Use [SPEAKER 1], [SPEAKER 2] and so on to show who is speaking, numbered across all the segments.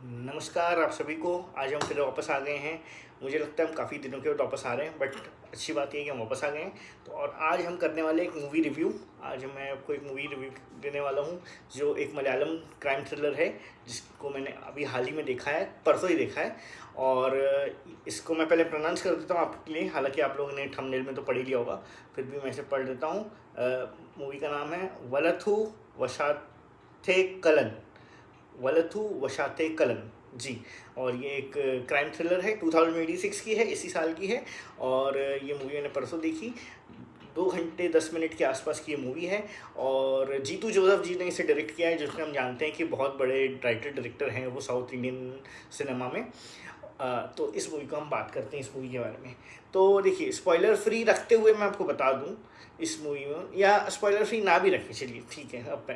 [SPEAKER 1] नमस्कार आप सभी को। आज हम फिर वापस आ गए हैं। मुझे लगता है हम काफ़ी दिनों के बाद वापस आ रहे हैं, बट अच्छी बात ये है कि हम वापस आ गए हैं। तो और आज हम करने वाले एक मूवी रिव्यू। आज मैं आपको एक मूवी रिव्यू देने वाला हूँ जो एक मलयालम क्राइम थ्रिलर है, जिसको मैंने अभी हाल ही में देखा है, परसों ही देखा है। और इसको मैं पहले प्रोनाउंस कर देता हूँ आपके लिए, हालांकि आप लोगों ने थंबनेल में तो पढ़ ही लिया होगा, फिर भी मैं इसे पढ़ देता हूँ। मूवी का नाम है वलथु वशाथे कलन। वलथु वशाते कलन जी। और ये एक क्राइम थ्रिलर है, 2086 की है, इसी साल की है। और ये मूवी मैंने परसों देखी। 2 घंटे 10 मिनट के आसपास की ये मूवी है। और जीतू जोसेफ जी ने इसे डायरेक्ट किया है, जिसमें हम जानते हैं कि बहुत बड़े राइटर डायरेक्टर हैं वो साउथ इंडियन सिनेमा में। तो इस मूवी को हम बात करते हैं, इस मूवी के बारे में। तो देखिए, स्पॉइलर फ्री रखते हुए मैं आपको बता दूं इस मूवी में, या स्पॉइलर फ्री ना भी रखें, चलिए ठीक है, अब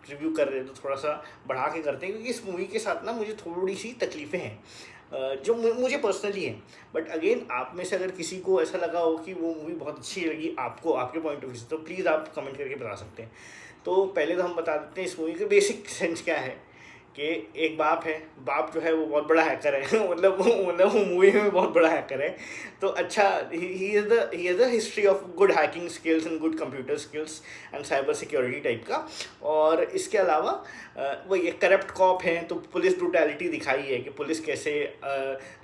[SPEAKER 1] रिव्यू कर रहे हैं तो थोड़ा सा बढ़ा के करते हैं, क्योंकि इस मूवी के साथ ना मुझे थोड़ी सी तकलीफ़ें हैं, जो मुझे पर्सनली है। बट अगेन, आप में से अगर किसी को ऐसा लगा हो कि वो मूवी बहुत अच्छी लगी आपको, आपके पॉइंट ऑफ व्यू से, तो प्लीज़ आप कमेंट करके बता सकते हैं। तो पहले तो हम बता देते हैं इस मूवी के बेसिक सेंस क्या है। कि एक बाप है, बाप जो है वो बहुत बड़ा हैकर है मतलब वो मूवी में बहुत बड़ा हैकर है। तो अच्छा, he is the history of good hacking skills and good computer skills and cyber security type का। और इसके अलावा वो ये करप्ट कॉप हैं, तो पुलिस ब्रूटैलिटी दिखाई है कि पुलिस कैसे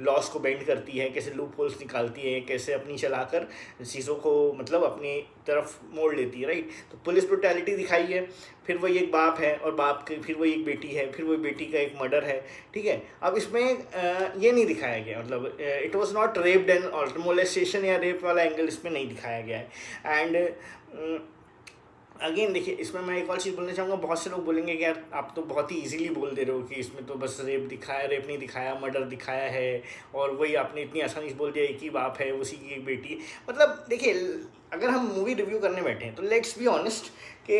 [SPEAKER 1] लॉस को बेंड करती है, कैसे लूप होल्स निकालती है, कैसे अपनी चलाकर चीज़ों को मतलब अपनी तरफ मोड़ लेती है, राइट। तो पुलिस ब्रूटैलिटी दिखाई है। फिर वही एक बाप है, और बाप की फिर वही एक बेटी है, फिर वही बेटी का एक मर्डर है, ठीक है। अब इसमें ये नहीं दिखाया गया, मतलब it was not raped and और मोलेस्टेशन या रेप वाला एंगल इसमें नहीं दिखाया गया है। एंड अगेन देखिए, इसमें मैं एक और चीज़ बोलना चाहूँगा। बहुत से लोग बोलेंगे कि यार आप तो बहुत ही इजीली बोल दे रहे हो कि इसमें तो बस रेप दिखाया, रेप नहीं दिखाया, मर्डर दिखाया है, और वही आपने इतनी आसानी से बोल दिया एक ही बाप है, उसी की एक बेटी है। मतलब देखिए, अगर हम मूवी रिव्यू करने बैठे हैं तो लेट्स बी ऑनेस्ट कि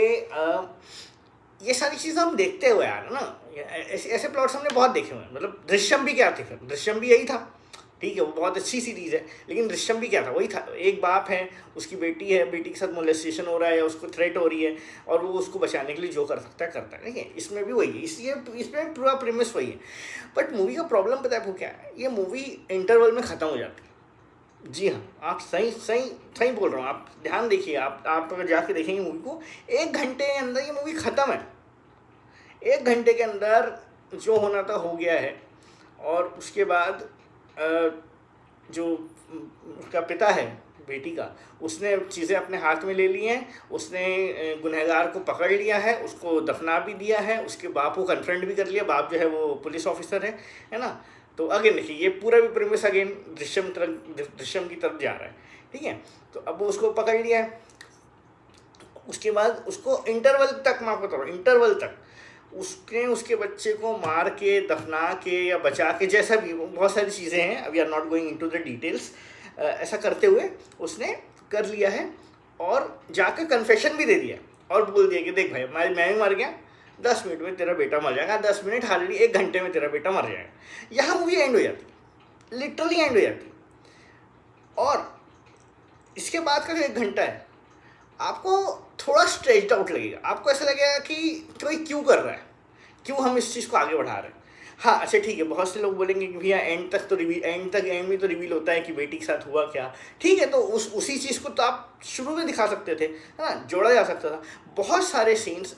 [SPEAKER 1] ये सारी चीज़ें हम देखते हुए यार ना, ऐसे ऐसे प्लॉट्स हमने बहुत देखे हुए हैं। मतलब दृश्यम भी क्या थी, फिर दृश्यम भी यही था, ठीक है, वो बहुत अच्छी सीरीज़ है, लेकिन दृश्यम भी क्या था, वही था। एक बाप है, उसकी बेटी है, बेटी के साथ मोलेस्टेशन हो रहा है या उसको थ्रेट हो रही है, और वो उसको बचाने के लिए जो कर सकता है करता है, ठीक है। इसमें भी वही है, इसलिए इसमें पूरा प्रीमिस वही है। बट मूवी का प्रॉब्लम पता है आपको क्या है, ये मूवी इंटरवल में ख़त्म हो जाती है। जी हाँ, आप सही सही सही बोल रहा हूँ। आप ध्यान देखिए, आप अगर जाके देखेंगे मूवी को, 1 घंटे के अंदर ये मूवी ख़त्म है। 1 घंटे के अंदर जो होना था हो गया है। और उसके बाद जो उसका पिता है बेटी का, उसने चीज़ें अपने हाथ में ले ली हैं। उसने गुनहगार को पकड़ लिया है, उसको दफना भी दिया है, उसके बाप को कन्फ्रंट भी कर लिया। बाप जो है वो पुलिस ऑफिसर है ना। तो अगेन देखिए, ये पूरा भी प्रेमिस अगेन दृश्यम की तरफ जा रहा है, ठीक है। तो अब वो उसको पकड़ लिया है। उसके बाद उसको इंटरवल तक, मैं आपको बता रहा हूँ, इंटरवल तक उसने उसके बच्चे को मार के, दफना के या बचा के, जैसा भी, बहुत सारी चीज़ें हैं, we are not going into the details. ऐसा करते हुए उसने कर लिया है, और जाकर कन्फेशन भी दे दिया, और बोल दिया कि देख भाई, मैं भी मर गया, 10 मिनट में तेरा बेटा मर जाएगा, 10 मिनट हार्डली 1 घंटे में तेरा बेटा मर जाएगा। यहाँ मूवी एंड हो जाती, लिटरली एंड हो जाती। और इसके बाद का जो 1 घंटा है, आपको थोड़ा स्ट्रेच्ड आउट लगेगा। आपको ऐसा लगेगा कि कोई क्यों कर रहा है, क्यों हम इस चीज़ को आगे बढ़ा रहे हैं। हाँ अच्छा ठीक है, बहुत से लोग बोलेंगे कि भैया एंड तक तो रिवील, एंड में तो रिवील होता है कि बेटी के साथ हुआ क्या। ठीक है, तो उसी चीज़ को तो आप शुरू में दिखा सकते थे, है ना, जोड़ा जा सकता था। बहुत सारे सीन्स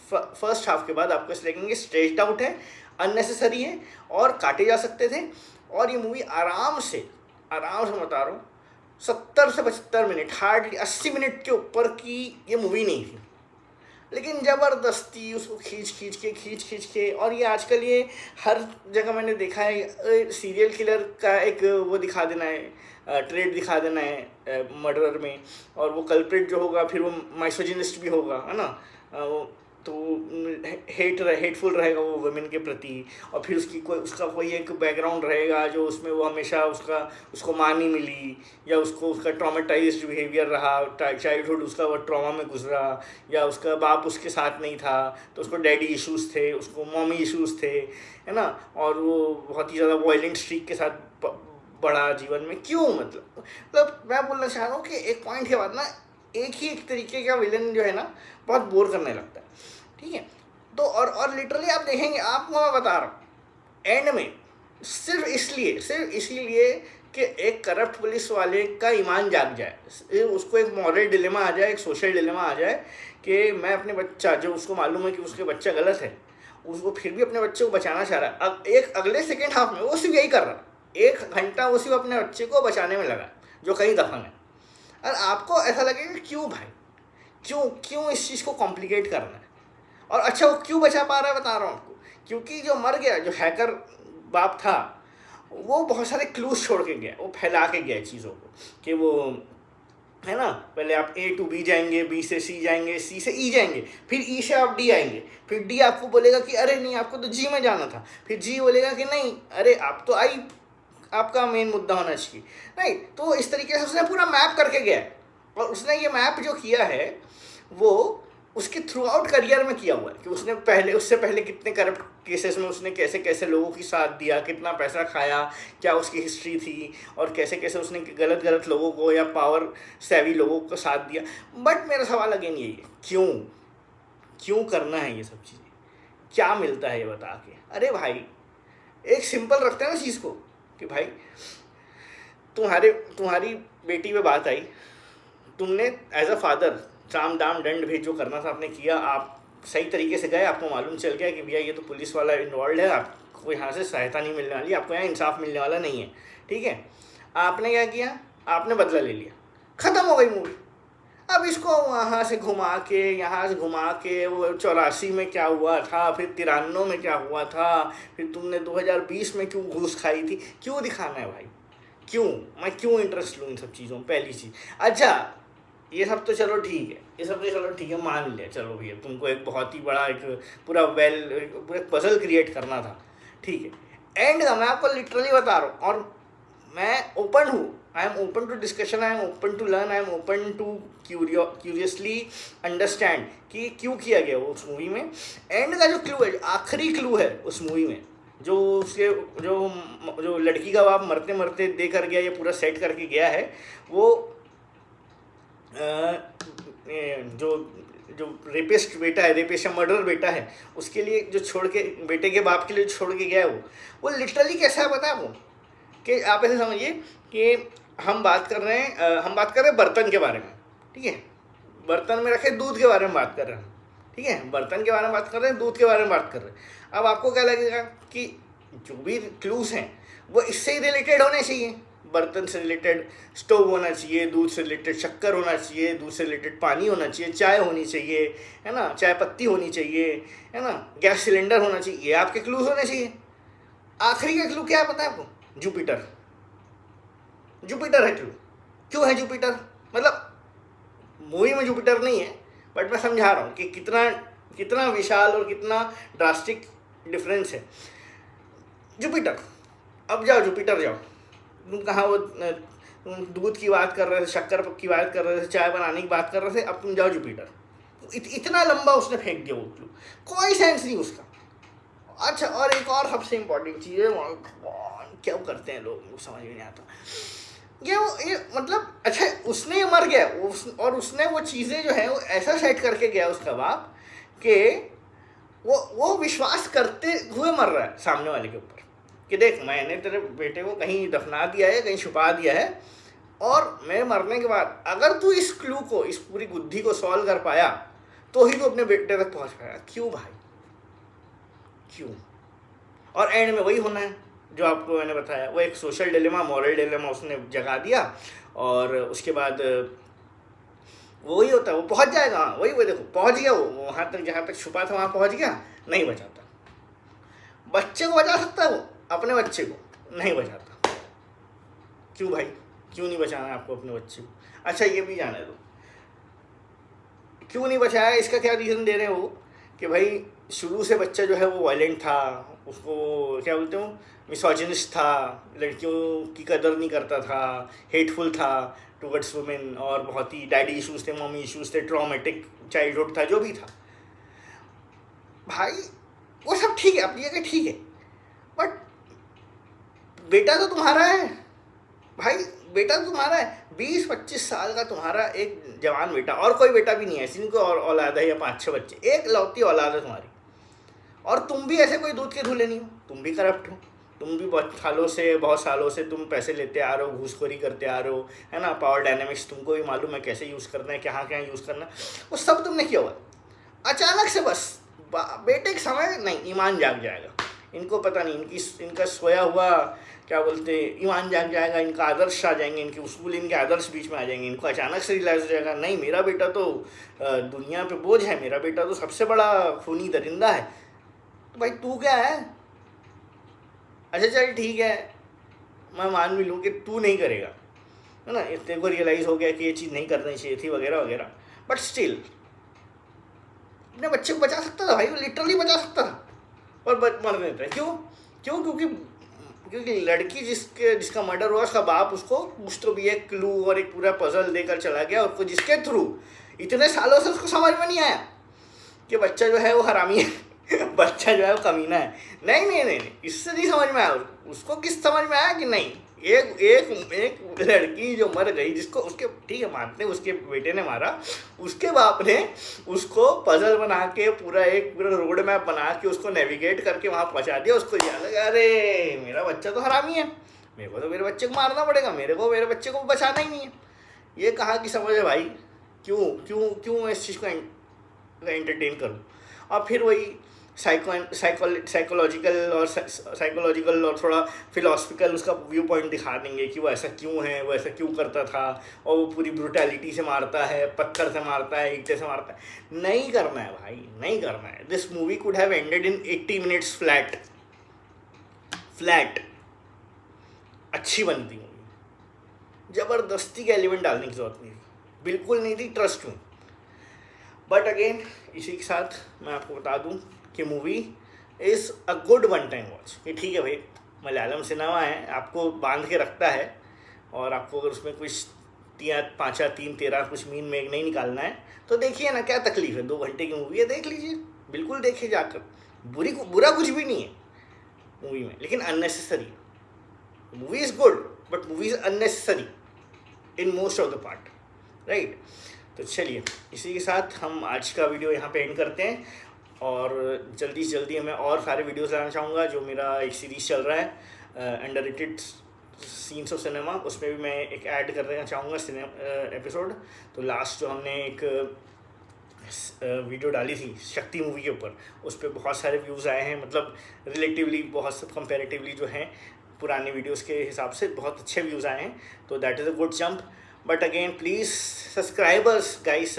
[SPEAKER 1] फर्स्ट हाफ के बाद आपको ऐसे लगेंगे स्ट्रेच्ड आउट है, अननेसेसरी है, और काटे जा सकते थे। और ये मूवी आराम से बता रहा हूँ, 70 से 75 मिनट, हार्डली 80 मिनट के ऊपर की ये मूवी नहीं थी। लेकिन ज़बरदस्ती उसको खींच के, और ये आजकल ये हर जगह मैंने देखा है, सीरियल किलर का एक वो दिखा देना है, ट्रेड दिखा देना है मर्डरर में। और वो कल्प्रिट जो होगा फिर वो माइसोजिनिस्ट भी होगा, है ना। तो हेटफुल रहेगा वो वुमेन के प्रति। और फिर उसका कोई एक बैकग्राउंड रहेगा जो उसमें वो हमेशा उसको माँ नहीं मिली, या उसका ट्रॉमेटाइज्ड बिहेवियर रहा, चाइल्डहुड उसका वो ट्रॉमा में गुजरा, या उसका बाप उसके साथ नहीं था तो उसको डैडी इश्यूज़ थे, उसको मॉमी इश्यूज़ थे, है ना। और वो बहुत ही ज़्यादा वायलेंट स्ट्रीक के साथ बढ़ा जीवन में। क्यों, मतलब मैं बोलना चाह रहा हूँ कि एक पॉइंट के बाद ना एक तरीके का विलन जो है ना बहुत बोर करने लगता है, ठीक है। तो और लिटरली आप देखेंगे, आपको मैं बता रहा हूँ, एंड में सिर्फ इसलिए कि एक करप्ट पुलिस वाले का ईमान जाग जाए, उसको एक मॉरल डिलेमा आ जाए, एक सोशल डिलेमा आ जाए कि मैं अपने बच्चा, जो उसको मालूम है कि उसके बच्चा गलत है, उसको फिर भी अपने बच्चे को बचाना चाह रहा है। अब एक अगले सेकेंड हाफ में वो सिर्फ यही कर रहा है, 1 घंटा वो सिर्फ अपने बच्चे को बचाने में लगा जो कहीं दफन है। और आपको ऐसा लगेगा क्यों भाई, क्यों इस चीज़ को कॉम्प्लिकेट करना है। और अच्छा वो क्यों बचा पा रहा है बता रहा हूँ आपको, क्योंकि जो मर गया, जो हैकर बाप था, वो बहुत सारे क्लूज छोड़ के गया, वो फैला के गया चीज़ों को कि वो है ना, पहले आप A to B जाएंगे, B से C जाएंगे, C से E जाएंगे, फिर E से आप D आएंगे, फिर D आपको बोलेगा कि अरे नहीं आपको तो G में जाना था, फिर G बोलेगा कि नहीं अरे आप तो I आपका मेन मुद्दा होना चाहिए। नहीं, तो इस तरीके से उसने पूरा मैप करके गया है। और उसने ये मैप जो किया है वो उसके थ्रू आउट करियर में किया हुआ है कि उससे पहले कितने करप्ट केसेस में उसने कैसे कैसे लोगों की साथ दिया, कितना पैसा खाया, क्या उसकी हिस्ट्री थी, और कैसे कैसे उसने गलत लोगों को या पावर सेवी लोगों को साथ दिया। बट मेरा सवाल अगेन यही है, क्यों करना है ये सब चीज़ें, क्या मिलता है ये बता के। अरे भाई एक सिंपल रखते हैं ना चीज़ को कि भाई तुम्हारी बेटी पे बात आई, तुमने एज अ फादर साम दाम दंड भेद जो करना था आपने किया, आप सही तरीके से गए, आपको मालूम चल गया कि भैया ये तो पुलिस वाला इन्वॉल्व है, आपको यहाँ से सहायता नहीं मिलने वाली, आपको यहाँ इंसाफ मिलने वाला नहीं है, ठीक है। आपने क्या किया, आपने बदला ले लिया, ख़त्म हो गई मूवी। अब इसको वहाँ से घुमा के यहाँ से घुमा के, वो 84 में क्या हुआ था, फिर 93 में क्या हुआ था, फिर तुमने 2020 में क्यों घूस खाई थी, क्यों दिखाना है भाई, मैं क्यों इंटरेस्ट लूँ इन सब चीज़ों में। पहली चीज़, अच्छा ये सब तो चलो ठीक है, मान लिया, चलो भैया तुमको एक बहुत ही बड़ा एक पूरा पजल क्रिएट करना था, ठीक है। एंड का मैं आपको लिटरली बता रहा हूँ, और मैं ओपन हूँ, I am open to discussion, I am open to learn, I am open to curiously understand कि क्यों किया गया वो उस मूवी में। एंड का जो क्लू है, आखिरी क्लू है उस मूवी में, जो उसके जो लड़की का बाप मरते मरते दे कर गया, ये पूरा सेट करके गया है, वो जो रेपिस्ट बेटा है, रेपिस्ट या मर्डर बेटा है, उसके लिए जो छोड़ के, बेटे के बाप के लिए छोड़ के गया है, वो लिटरली कैसा है पता है वो, कि आप ऐसे समझिए कि हम बात कर रहे हैं बर्तन के बारे में, ठीक है, बर्तन में रखे दूध के बारे में बात कर रहे हैं, ठीक है, बर्तन के बारे में बात कर रहे हैं, दूध के बारे में बात कर रहे हैं। अब आपको क्या लगेगा कि जो भी क्लूज हैं वो इससे ही रिलेटेड होने चाहिए, बर्तन से रिलेटेड स्टोव होना चाहिए, दूध से रिलेटेड शक्कर होना चाहिए, दूध से रिलेटेड पानी होना चाहिए, चाय होनी चाहिए, है ना, चाय पत्ती होनी चाहिए, है ना, गैस सिलेंडर होना चाहिए, ये आपके क्लूज होने चाहिए। आखिरी का क्लू क्या है पता है आपको, जुपिटर है क्लू। क्यों है जुपिटर, मतलब मूवी में जुपिटर नहीं है, बट मैं समझा रहा हूँ कि कितना विशाल और कितना ड्रास्टिक डिफरेंस है। जुपिटर, अब जाओ जुपिटर जाओ, तुम कहाँ वो दूध की बात कर रहे थे, शक्कर की बात कर रहे थे, चाय बनाने की बात कर रहे थे, अब तुम जाओ जुपिटर। इतना लंबा उसने फेंक दिया वो क्लू, कोई सेंस नहीं उसका। अच्छा, और एक और सबसे इम्पोर्टेंट चीज़ है, क्या करते हैं लोग समझ में नहीं आता, ये मतलब अच्छा उसने ये मर गया और उसने वो चीज़ें जो है वो ऐसा सेट करके गया उसका बाप कि वो विश्वास करते हुए मर रहा है सामने वाले के ऊपर कि देख मैंने तेरे बेटे को कहीं दफना दिया है, कहीं छुपा दिया है, और मेरे मरने के बाद अगर तू इस क्लू को, इस पूरी बुद्धि को सॉल्व कर पाया तो ही तू अपने बेटे तक पहुंच पाया। क्यों भाई, क्यों? और एंड में वही होना है जो आपको मैंने बताया, वो एक सोशल डिलेमा, मॉरल डिलेमा उसने जगा दिया, और उसके बाद वही होता है, वो पहुंच जाएगा, वही देखो पहुंच गया, वो वहाँ तक जहाँ तक छुपा था वहाँ पहुंच गया, नहीं बचाता। बच्चे को बचा सकता है वो, अपने बच्चे को नहीं बचाता। क्यों भाई, क्यों नहीं बचाना है आपको अपने बच्चे को? अच्छा ये भी जाने दो क्यों नहीं बचाया, इसका क्या रीज़न दे रहे हो कि भाई शुरू से बच्चा जो है वो वायलेंट था, उसको क्या बोलते हो, मिसोजिनिस्ट था, लड़कियों की कदर नहीं करता था, हेटफुल था टुवर्ड्स वुमेन, और बहुत ही डैडी इश्यूज़ थे, मम्मी इश्यूज़ थे, ट्रॉमेटिक चाइल्डहुड था, जो भी था भाई वो सब ठीक है, अपनी जगह ठीक है, बट बेटा तो तुम्हारा है भाई, बेटा तो तुम्हारा है, 20-25 साल का तुम्हारा एक जवान बेटा, और कोई बेटा भी नहीं है, जिनको और औलाद है या 5-6 बच्चे, एक लौती औलाद है तुम्हारी, और तुम भी ऐसे कोई दूध के धुले नहीं हो, तुम भी करप्ट हो, तुम भी बहुत सालों से तुम पैसे लेते आ रहे हो, घूसखोरी करते आ रहे हो, है ना। पावर डायनेमिक्स तुमको भी मालूम है कैसे यूज़ करना है, कहाँ कहाँ यूज़ करना है, वो सब तुमने किया हुआ है। अचानक से बस बेटे एक समय नहीं, ईमान जाग जाएगा, इनको पता नहीं, इनका सोया हुआ क्या बोलते ईमान जाग जाएगा, इनका आदर्श आ जाएंगे, इनके उसूल इनके आदर्श बीच में आ जाएंगे, इनको अचानक से रियलाइज हो जाएगा नहीं मेरा बेटा तो दुनिया पे बोझ है, मेरा बेटा तो सबसे बड़ा खूनी दरिंदा है। तो भाई तू क्या है? अच्छा चल ठीक है, मैं मान भी लूँ कि तू नहीं करेगा, है ना, तेरे को रियलाइज़ हो गया कि ये चीज़ नहीं करनी चाहिए थी वगैरह वगैरह, बट स्टिल अपने बच्चे को बचा सकता था भाई, वो लिटरली बचा सकता था, और मर देता है। क्यों? क्योंकि लड़की जिसका मर्डर हुआ, उसका बाप उसको कुछ तो भी एक क्लू और एक पूरा पजल देकर चला गया उसको, जिसके थ्रू इतने सालों से उसको समझ में नहीं आया कि बच्चा जो है वो हरामी है बच्चा जो है वो कमीना है। नहीं, इससे नहीं समझ में आया उसको। किस समझ में आया कि नहीं, एक लड़की जो मर गई, जिसको उसके ठीक है मारते उसके बेटे ने मारा, उसके बाप ने उसको पजल बना के पूरा रोड मैप बना के उसको नेविगेट करके वहाँ पहुँचा दिया। उसको याद लगा अरे मेरा बच्चा तो हरामी है, मेरे को तो मेरे बच्चे को मारना पड़ेगा, मेरे को मेरे बच्चे को बचाना ही नहीं है। ये कहाँ की समझ है भाई? क्यों मैं इस चीज़ को एंटरटेन करूँ? और फिर वही साइकोलॉजिकल और थोड़ा फिलोसफिकल उसका व्यू पॉइंट दिखा देंगे कि वो ऐसा क्यों है, वो ऐसा क्यों करता था, और वो पूरी ब्रूटैलिटी से मारता है, पत्थर से मारता है, ईंटे से मारता है। नहीं करना है भाई, नहीं करना है। This movie could have ended in 80 minutes flat. अच्छी बनती मूवी, ज़बरदस्ती के एलिमेंट डालने की जरूरत नहीं थी, बिल्कुल नहीं थी, ट्रस्ट में। बट अगेन इसी के साथ मैं आपको बता दूं कि movie is a good one time watch. कि ठीक है भाई, मलयालम सिनेमा है, आपको बांध के रखता है, और आपको अगर उसमें कुछ 3-13 कुछ मीन मेघ नहीं निकालना है तो देखिए ना, क्या तकलीफ है, 2 घंटे की मूवी है, देख लीजिए, बिल्कुल देखिए जाकर। बुरा कुछ भी नहीं है मूवी में, लेकिन unnecessary. Movie is good but movie is unnecessary in most of the part, right. तो चलिए, इसी के साथ हम आज का वीडियो यहाँ पे एंड करते हैं, और जल्दी से जल्दी मैं और सारे वीडियोस लाना चाहूँगा। जो मेरा एक सीरीज़ चल रहा है अंडररेटेड सीन्स ऑफ सिनेमा, उसमें भी मैं एक ऐड कर देना चाहूँगा एपिसोड। तो लास्ट जो हमने एक वीडियो डाली थी शक्ति मूवी के ऊपर, उस पर बहुत सारे व्यूज़ आए हैं, मतलब रिलेटिवली बहुत कंपेरेटिवली जो हैं पुराने वीडियोस के हिसाब से बहुत अच्छे व्यूज़ आए हैं। तो that is a good jump. But again please subscribers, please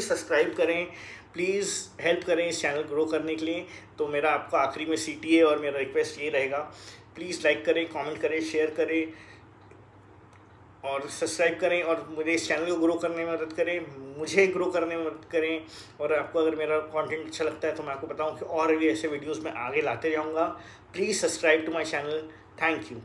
[SPEAKER 1] subscribe करें, प्लीज़ हेल्प करें इस चैनल ग्रो करने के लिए। तो मेरा आपको आखिरी में CTA और मेरा रिक्वेस्ट ये रहेगा, प्लीज़ लाइक करें, कमेंट करें, शेयर करें और सब्सक्राइब करें, और मुझे इस चैनल को ग्रो करने में मदद करें, मुझे ग्रो करने में मदद करें। और आपको अगर मेरा कंटेंट अच्छा लगता है तो मैं आपको बताऊँ कि और भी ऐसे वीडियोज़ मैं आगे लाते जाऊँगा। Please subscribe to my channel. Thank you.